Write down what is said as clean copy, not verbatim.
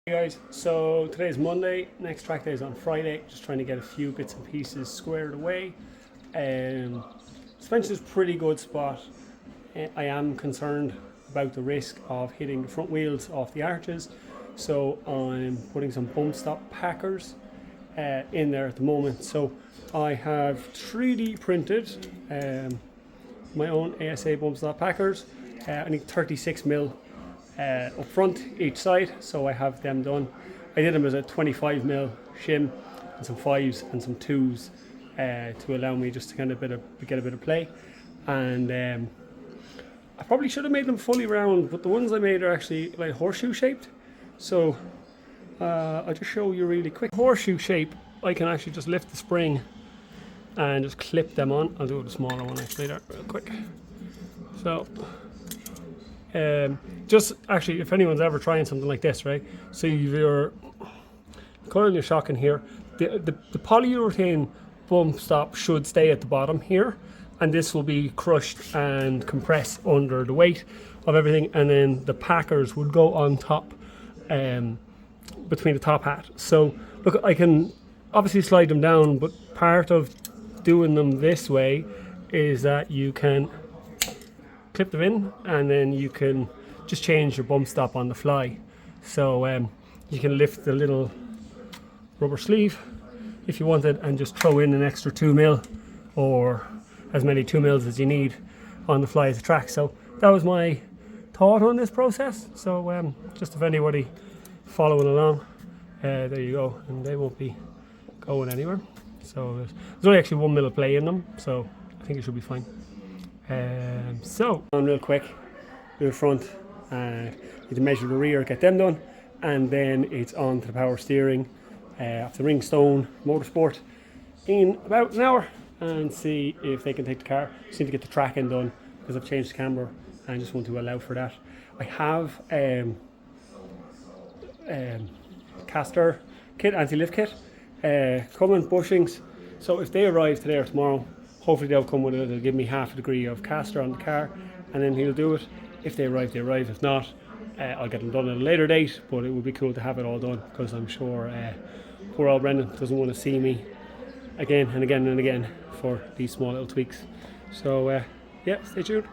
Hey guys, so today's Monday, next track day is on Friday, just trying to get a few bits and pieces squared away. Suspension is pretty good spot. I am concerned about the risk of hitting the front wheels off the arches, so I'm putting some bump stop packers in there at the moment. So I have 3D printed my own ASA bump stop packers. I need 36mm up front each side, so I have them done. I did them as a 25mm shim and some 5s and some 2s to allow me just to kind of get a bit of play. And I probably should have made them fully round, but the ones I made are actually like horseshoe shaped. So I'll just show you really quick. Horseshoe shape, I can actually just lift the spring and just clip them on. I'll do the smaller one actually there real quick. So just actually, if anyone's ever trying something like this, right? So you're coiling your shock in here. The polyurethane bump stop should stay at the bottom here, and this will be crushed and compressed under the weight of everything, and then the packers would go on top, between the top hat. So look, I can obviously slide them down, but part of doing them this way is that you can clip them in, and then you can just change your bump stop on the fly. So you can lift the little rubber sleeve if you wanted and just throw in an extra 2mm or as many 2mm as you need on the fly of the track. So that was my thought on this process. So just if anybody following along, there you go, and they won't be going anywhere. So there's only actually 1mm of play in them, so I think it should be fine. So on real quick, do the front, need to measure the rear, get them done, and then it's on to the power steering off the Ringstone Motorsport in about an hour, and see if they can take the car. Just need to get the tracking done because I've changed the camber and just want to allow for that. I have caster kit, anti-lift kit, coming bushings, so if they arrive today or tomorrow, hopefully they'll come with it. They'll give me half a degree of caster on the car, and then he'll do it. If they arrive, they arrive. If not, I'll get them done at a later date, but it would be cool to have it all done, because I'm sure poor old Brendan doesn't want to see me again and again and again for these small little tweaks. So yeah, stay tuned.